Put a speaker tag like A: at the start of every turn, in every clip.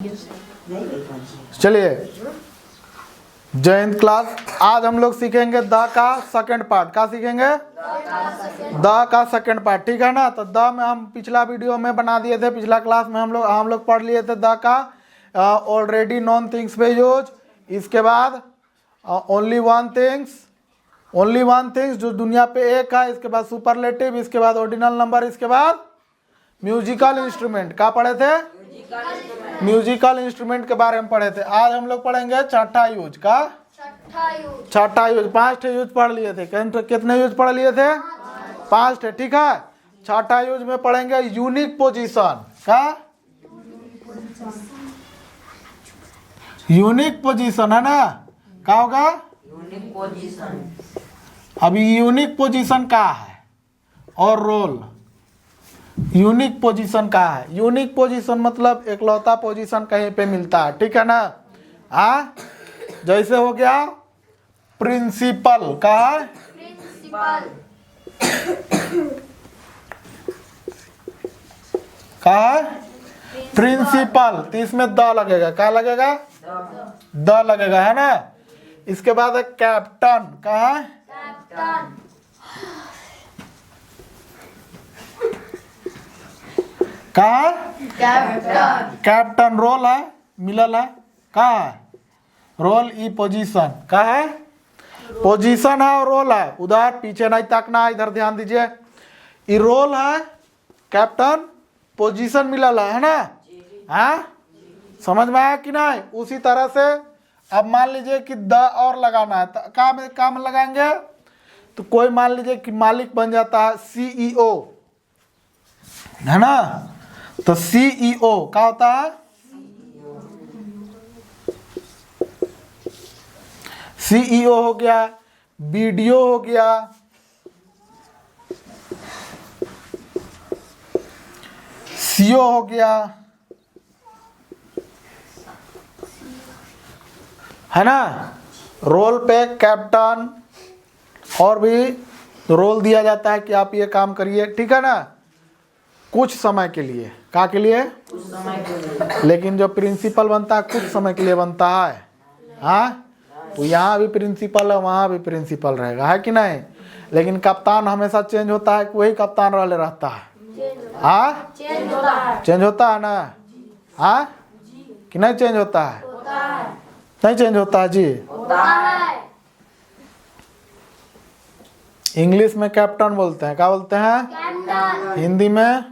A: चलिए जय हिंद क्लास। आज हम लोग सीखेंगे द का सेकंड पार्ट। क्या सीखेंगे? द का सेकंड पार्ट, ठीक है ना। तो द में हम पिछला वीडियो में बना दिए थे, पिछला क्लास में हम लोग पढ़ लिए थे द का ऑलरेडी नॉन थिंग्स पे यूज। इसके बाद ओनली वन थिंग्स जो दुनिया पे एक है। इसके बाद सुपरलेटिव, इसके बाद ऑर्डिनल नंबर, इसके बाद म्यूजिकल इंस्ट्रूमेंट। क्या पढ़े थे? म्यूजिकल इंस्ट्रूमेंट के बारे में पढ़े थे। आज हम लोग पढ़ेंगे छठा यूज का। छठा यूज 5 यूज पढ़ लिए थे। कितने यूज पढ़ लिए थे? 5 थे, ठीक है। छठा यूज में पढ़ेंगे यूनिक पोजीशन का। यूनिक पोजीशन है ना, क्या होगा?
B: Unique position.
A: अभी यूनिक पोजीशन का है और रोल। यूनिक पोजीशन का है। यूनिक पोजीशन मतलब एकलौता पोजीशन कहीं पे मिलता है, ठीक है ना। हाँ, जैसे हो गया प्रिंसिपल का है। का है प्रिंसिपल। तो इसमें द लगेगा। क्या लगेगा? द लगेगा, है ना। इसके बाद है कैप्टन का है। कहा? कैप्टन रोल है, मिलल है। कहा है? Roll E position. कहा है? पोजीशन है और रोल है। उधर पीछे नहीं ताकना है, इधर ध्यान दीजिए। ई रोल है, कैप्टन पोजीशन मिलल है ना। हाँ, समझ में आया कि नहीं? उसी तरह से अब मान लीजिए कि द और लगाना है, तो काम लगाएंगे। तो कोई मान लीजिए कि मालिक बन जाता है सीईओ, है ना। तो सीईओ क्या होता है? सीईओ हो गया, बीडीओ हो गया, सीओ हो गया, है ना। रोल पे कैप्टन और भी रोल दिया जाता है कि आप ये काम करिए, ठीक है ना, कुछ समय के लिए। क्या के लिए?
B: कुछ समय के लिए।
A: लेकिन जो प्रिंसिपल बनता है कुछ समय के लिए बनता है। हाँ, तो यहाँ भी प्रिंसिपल है, वहाँ भी प्रिंसिपल रहेगा, है कि नहीं। लेकिन कप्तान हमेशा चेंज होता है, वही कप्तान रहता है। हाँ, चेंज होता है ना। हाँ कि नहीं चेंज होता है? नहीं चेंज होता है जी। इंग्लिश में कैप्टन बोलते हैं। क्या बोलते हैं? हिंदी में?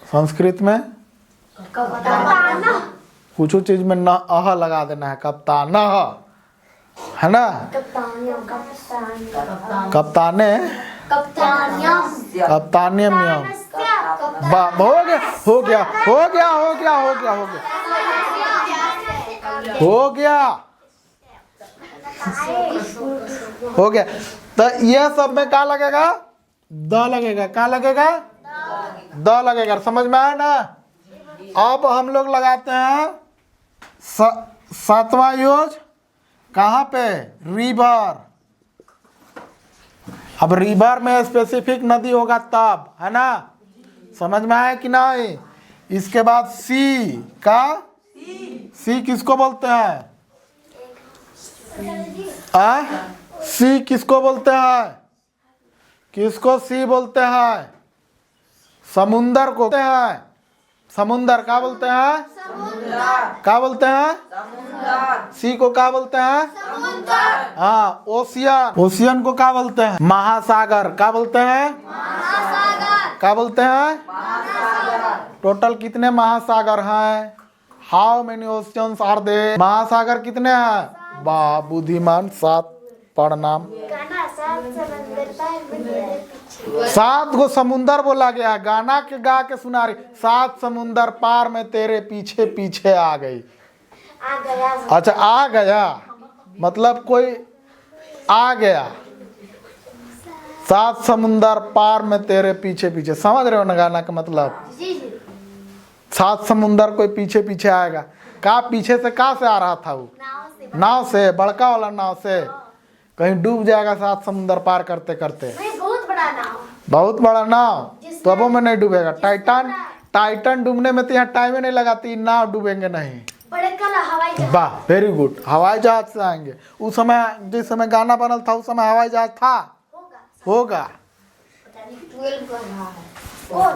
A: संस्कृत में? कुछ चीज में न अह लगा देना है, कप्तान है ना। कप्तानियम हो गया। तो ये सब में क्या लगेगा? द लगेगा। क्या लगेगा? द लगेगा। समझ में आया ना। अब हम लोग लगाते हैं सातवां यूज। कहाँ पे? रिवर। अब रिवर में स्पेसिफिक नदी होगा तब, है ना। समझ में आया कि नहीं? इसके बाद सी का। सी किसको बोलते हैं? सी किसको बोलते हैं? किसको सी बोलते हैं? समुंदर को बोलते हैं। समुंदर क्या बोलते हैं? क्या बोलते हैं? सी को क्या बोलते हैं? हाँ, ओशियन। ओशियन को क्या बोलते हैं? महासागर। क्या बोलते हैं? क्या बोलते हैं? टोटल कितने महासागर हैं? How many oceans are there? महासागर कितने हैं? वाह बुद्धिमान, 7 पढ़नाम। 7 गो समुंदर बोला गया। गाना के गा के सुना रही। 7 समुंदर पार में तेरे पीछे पीछे आ गई। अच्छा, आ गया मतलब कोई आ गया। 7 समुंदर पार में तेरे पीछे पीछे। समझ रहे हो ना गाना का मतलब? 7 समुंदर कोई पीछे पीछे आएगा। का पीछे से कहाँ से आ रहा था वो? नाव से, बड़का वाला नाव से। कहीं डूब जाएगा 7 समुंदर पार करते करते। बहुत बड़ा नाव, तबों में नहीं डूबेगा। टाइटन डूबने में तो यहाँ टाइम ही नहीं लगाती, नाव डूबेंगे नहीं।
C: बड़े कल हवाई जहाज
A: वाह, वेरी गुड। हवाई जहाज से आएंगे। उस समय जिस समय गाना बनल था उस समय हवाई जहाज था, होगा।
C: पता नहीं 12 कर रहा है कौन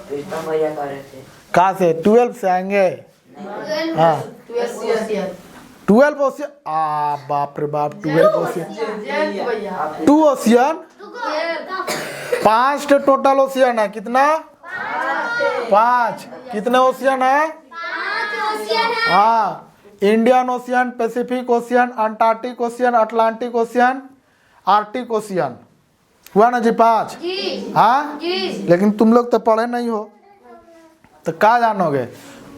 B: कृष्ण भैया कर रहे थे।
A: कहाँ से? 12 से आएंगे। हाँ 12 ओशियन। आ बाप रे बाप, 12 ओशियन, 2 ओशियन, 5 टोटल ओशियन है। कितना? 5। कितने ओशियन है?
C: 5 ओशियन है।
A: हाँ, Indian ocean, Pacific ocean, Antarctic ocean, Atlantic ocean, Arctic ocean. हुआ ना जी 5?
C: जी
A: हाँ,
C: जी
A: लेकिन तुम लोग तो पढ़े नहीं हो, तो क्या जानोगे?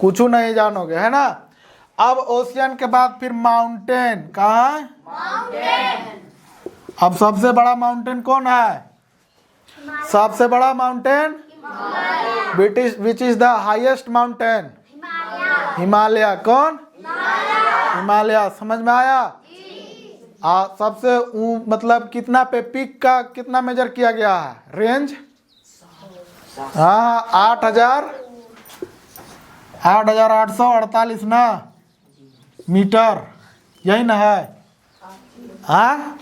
A: कुछ नहीं जानोगे, है ना। अब ओशियन के बाद फिर माउंटेन। कहाँ है? अब सबसे बड़ा माउंटेन कौन है? सबसे बड़ा mountain which is the highest mountain? Himalaya. कौन? हिमालय। समझ में आया? सबसे मतलब कितना पे पीक का कितना मेजर किया गया है? रेंज? हाँ 8,848 ना मीटर, यही ना है? हाँ,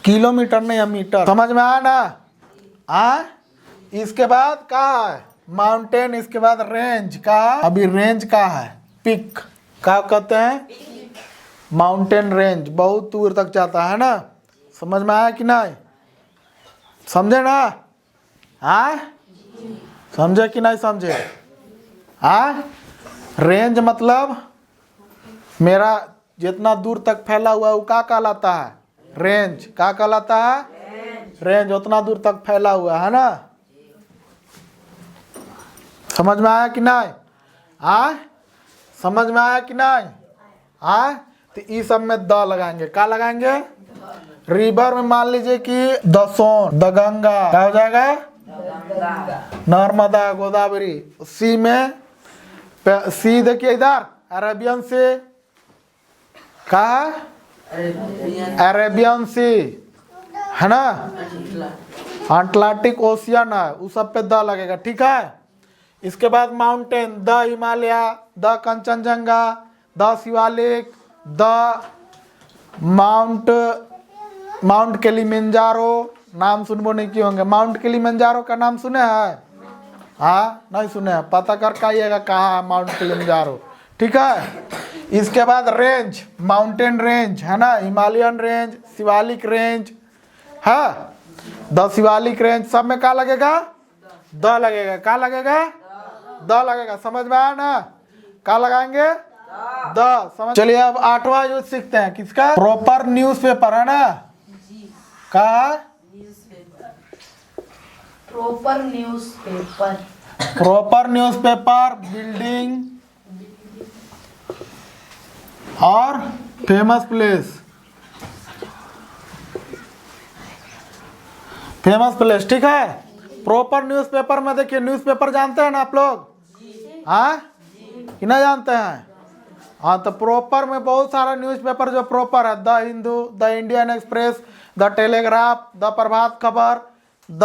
A: किलोमीटर नहीं है, मीटर। समझ में आया ना? हाँ, इसके बाद क्या है? माउंटेन। इसके बाद रेंज। का अभी रेंज का है? पिक। क्या कहते हैं? माउंटेन रेंज बहुत दूर तक जाता है ना। समझ में आया कि नहीं? समझे ना? हाँ, समझे कि नहीं समझे? हाँ, रेंज मतलब मेरा जितना दूर तक फैला हुआ है वो क्या कहलाता है? रेंज। क्या कहलाता है? रेंज। उतना दूर तक फैला हुआ है ना। समझ में आया कि नहीं? हाँ, समझ में आया कि नहीं? हाँ, तो इस सब में द लगाएंगे। क्या लगाएंगे? रिवर में मान लीजिए कि द सोन, द गंगा, क्या हो जाएगा? नर्मदा, गोदावरी। सी में सी देखिए इधर, अरेबियन सी। कहा? अरेबियन सी है ना। अटलांटिक ओशियन है, उस सब पे द लगेगा। ठीक है। इसके बाद mountain, the Himalaya, the Kanchenjunga, the Shivalik, the mount Kilimanjaro. नाम सुनबो नहीं किए होंगे। माउंट किलिमंजारो का नाम सुने हैं? हाँ, नहीं सुने हैं? पता कर आइएगा कहाँ है माउंट किलिमंजारो। ठीक है। इसके बाद रेंज, माउंटेन रेंज है ना, हिमालयन रेंज, शिवालिक रेंज है, द शिवालिक रेंज। सब में क्या लगेगा? द लगेगा। क्या लगेगा? द लगेगा। समझ में आया ना? क्या लगाएंगे? द। समझ। चलिए अब 8वां यूज सीखते हैं। किसका? प्रॉपर न्यूज़पेपर है ना। कहा?
D: Proper newspaper.
A: Proper newspaper, building और फेमस प्लेस। Famous place. ठीक है। प्रॉपर न्यूज़पेपर में देखिए, न्यूज़पेपर जानते हैं ना आप लोग? हाँ, कि नहीं जानते हैं? हाँ, तो प्रॉपर में बहुत सारा न्यूज़पेपर जो प्रॉपर है, the Hindu, the Indian Express, the Telegraph, the Prabhat Khabar, the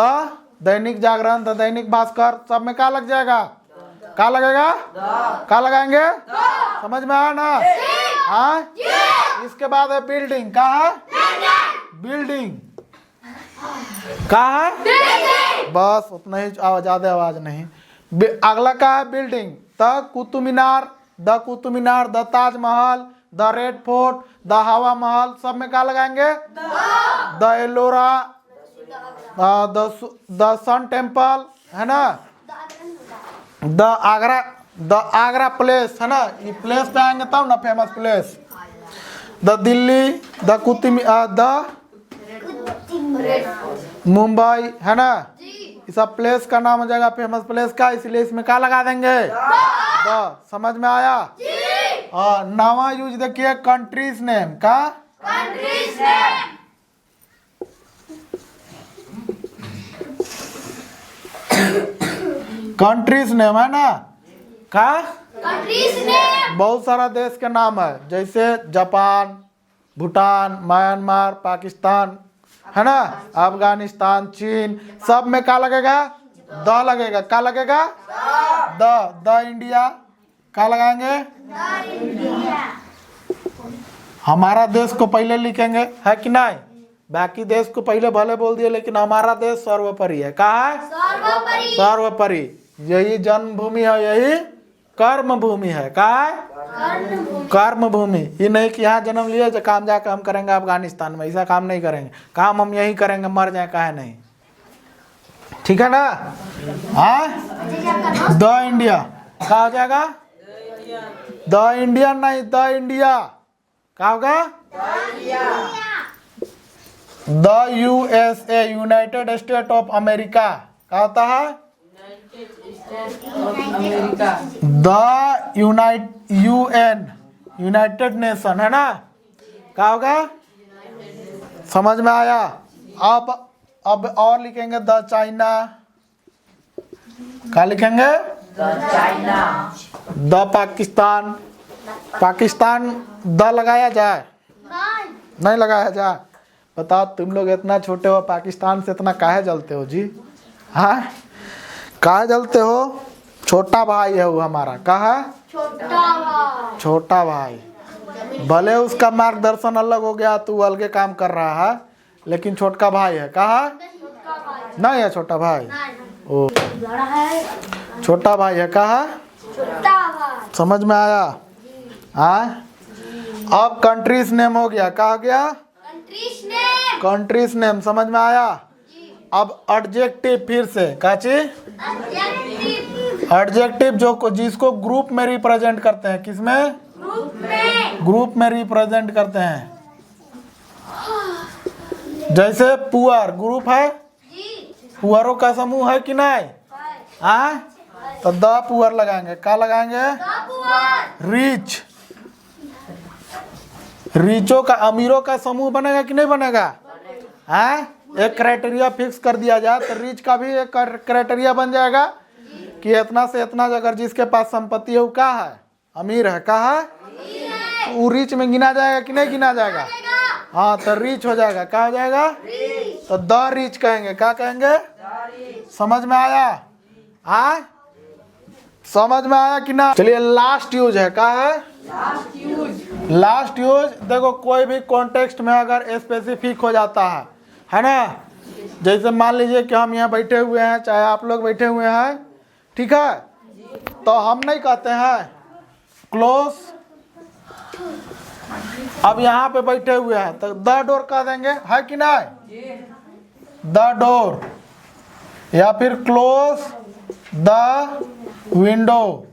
A: Dainik Jagran, the Dainik Bhaskar. सब में क्या लग जाएगा? क्या लगेगा? क्या लगाएंगे? समझ में आया ना? हाँ। इसके बाद है बिल्डिंग। क्या है? बिल्डिंग। क्या है? बस उतना ही, ज्यादा आवाज नहीं। अगला क्या है? Building. The Qutub Minar, the Qutub Minar, the Taj Mahal, the red fort, the Hawa Mahal. सब में क्या लगाएंगे? The Ellora, the sun temple है ना, द आगरा प्लेस है ना। ये प्लेस पे आएंगे तब ना famous place. The Delhi, the Mumbai है ना। ये सब प्लेस का नाम हो जाएगा फेमस प्लेस का, इसलिए इसमें क्या लगा देंगे? द। समझ में आया? और 9वां यूज देखिए, कंट्रीज नेम। का?
C: Countries name.
A: कंट्रीज नेम है ना। का?
C: Countries name.
A: बहुत सारा देश के नाम है, जैसे जापान, भूटान, म्यांमार, पाकिस्तान है ना, अफगानिस्तान, चीन। सब में क्या लगेगा? द लगेगा, क्या लगेगा? द इंडिया, क्या लगाएंगे? हमारा देश को पहले लिखेंगे, है कि नहीं? बाकी देश को पहले भले बोल दिए, लेकिन हमारा देश सर्वोपरि है। कहा है?
C: सर्वोपरि।
A: सर्वोपरि। यही जन्मभूमि है, यही कर्म भूमि है। कहा है? कर्म भूमि। ये नहीं कि यहाँ जन्म लिए जो काम जाकर हम करेंगे अफगानिस्तान में, ऐसा काम नहीं करेंगे। काम हम यही करेंगे, मर जाए काहे नहीं। ठीक है ना? हाँ, द इंडिया क्या हो जाएगा? द इंडिया नहीं, द इंडिया क्या होगा? The USA, United state of America क्या होता है? द UN, यूनाइटेड नेशन, है ना? क्या होगा? समझ में आया? अब और लिखेंगे द चाइना, क्या लिखेंगे?
B: China.
A: The Pakistan, Pakistan the लगाया जाए? नहीं लगाया जाए। बताओ तुम लोग इतना छोटे हो, पाकिस्तान से इतना काहे जलते हो जी? हाँ, काहे जलते हो? छोटा भाई है वो हमारा। कहा? छोटा भाई। भले उसका मार्गदर्शन अलग हो गया, तू अलगे काम कर रहा है, लेकिन छोटका भाई है। कहा? नहीं है छोटा भाई। ओ, छोटा भाई है। कहा? समझ में आया? हाँ, अब कंट्रीज नेम हो गया। क्या हो गया? Countries name. समझ में आया? अब एडजेक्टिव फिर से, क्या चीज? एडजेक्टिव जो जिसको ग्रुप में रिप्रेजेंट करते हैं। किसमें? ग्रुप में रिप्रेजेंट करते हैं। जैसे पुअर ग्रुप है, पुअरों का समूह है कि नहीं? हाँ, तो द पुअर लगाएंगे। क्या लगाएंगे? रिच, रिचों का, अमीरों का समूह बनेगा कि नहीं बनेगा? हाँ, एक क्राइटेरिया फिक्स कर दिया जाए तो रिच का भी एक क्राइटेरिया बन जाएगा कि इतना से इतना, अगर जिसके पास संपत्ति है वो क्या है? अमीर है। कहा है? वो रिच में गिना जाएगा कि नहीं गिना जाएगा? हाँ, तो रिच हो जाएगा। क्या हो जाएगा? तो द रिच कहेंगे। क्या कहेंगे? समझ में आया? हाँ, समझ में आया कि ना? चलिए, लास्ट यूज है। क्या है? Last use. देखो, कोई भी कॉन्टेक्स्ट में अगर स्पेसिफिक हो जाता है ना? जैसे मान लीजिए कि हम यहाँ बैठे हुए हैं, चाहे आप लोग बैठे हुए हैं, ठीक है? तो हम नहीं कहते हैं क्लोज। अब यहाँ पे बैठे हुए हैं तो द डोर कह देंगे, है कि नहीं? द डोर, या फिर close the window,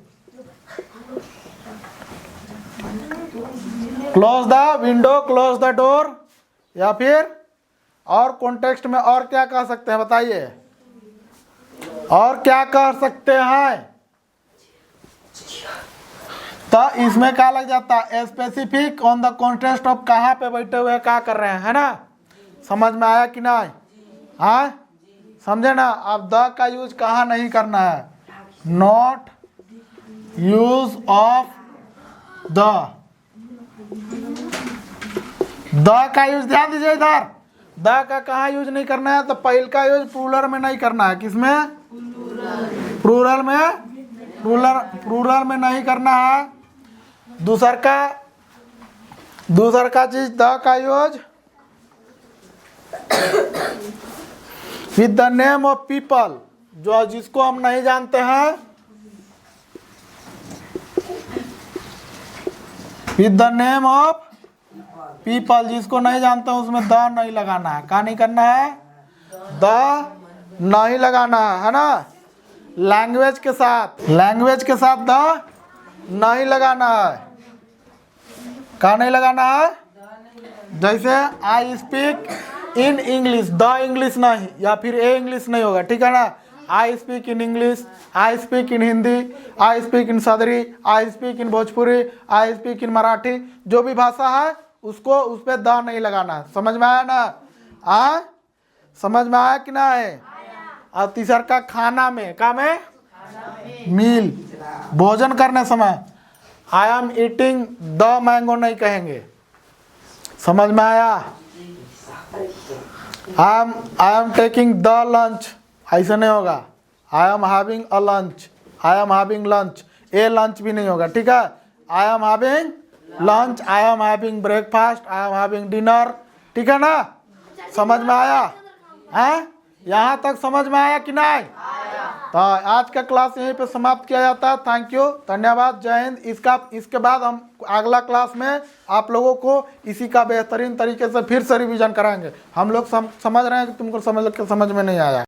A: close the window, close the door. या फिर और कॉन्टेक्स्ट में और क्या कह सकते हैं, बताइए? और क्या कह सकते हैं? तो इसमें क्या लग जाता है? Specific on the context of, कहाँ पे बैठे हुए क्या कर रहे हैं, है ना? समझ में आया कि नहीं? हाँ, समझे ना? अब द का यूज कहाँ नहीं करना है? नॉट यूज ऑफ द का यूज ध्यान दीजिए इधर। द का कहाँ यूज नहीं करना है? तो पहल का यूज प्लूरल में नहीं करना है। किसमें? प्लूरल में। प्लूरल में नहीं करना है। दूसर का चीज द का use with the name of people, जो जिसको हम नहीं जानते हैं, with the name of people, जिसको नहीं जानते उसमें द नहीं लगाना है। क्या नहीं करना है? द नहीं लगाना है ना? लैंग्वेज के साथ द नहीं लगाना है। क्या नहीं लगाना है? जैसे आई speak in English, the English नहीं, या फिर ए इंग्लिश नहीं होगा। ठीक है ना? I speak in English, I speak in Hindi, I speak in Sadri, I speak in Bhojpuri, I speak in Marathi, जो भी भाषा है उसको उस पर द नहीं लगाना है। समझ में आया ना? समझ में आया कि ना है? और तीसर का खाना में, क्या में? मील, भोजन करने समय I am eating the mango नहीं कहेंगे। समझ में आया? I am taking the lunch, ऐसा नहीं होगा। I am having a lunch, I am having lunch, A lunch भी नहीं होगा, ठीक है। I am having lunch, I am having breakfast, I am having dinner, ठीक है ना। समझ में आया है? यहाँ तक समझ में आया कि नहीं? तो आज का क्लास यहीं पे समाप्त किया जाता है। थैंक यू, धन्यवाद, जय हिंद। इसके बाद हम अगला क्लास में आप लोगों को इसी का बेहतरीन तरीके से फिर से रिवीजन कराएंगे। हम लोग समझ रहे हैं कि तुमको समझ में नहीं आया।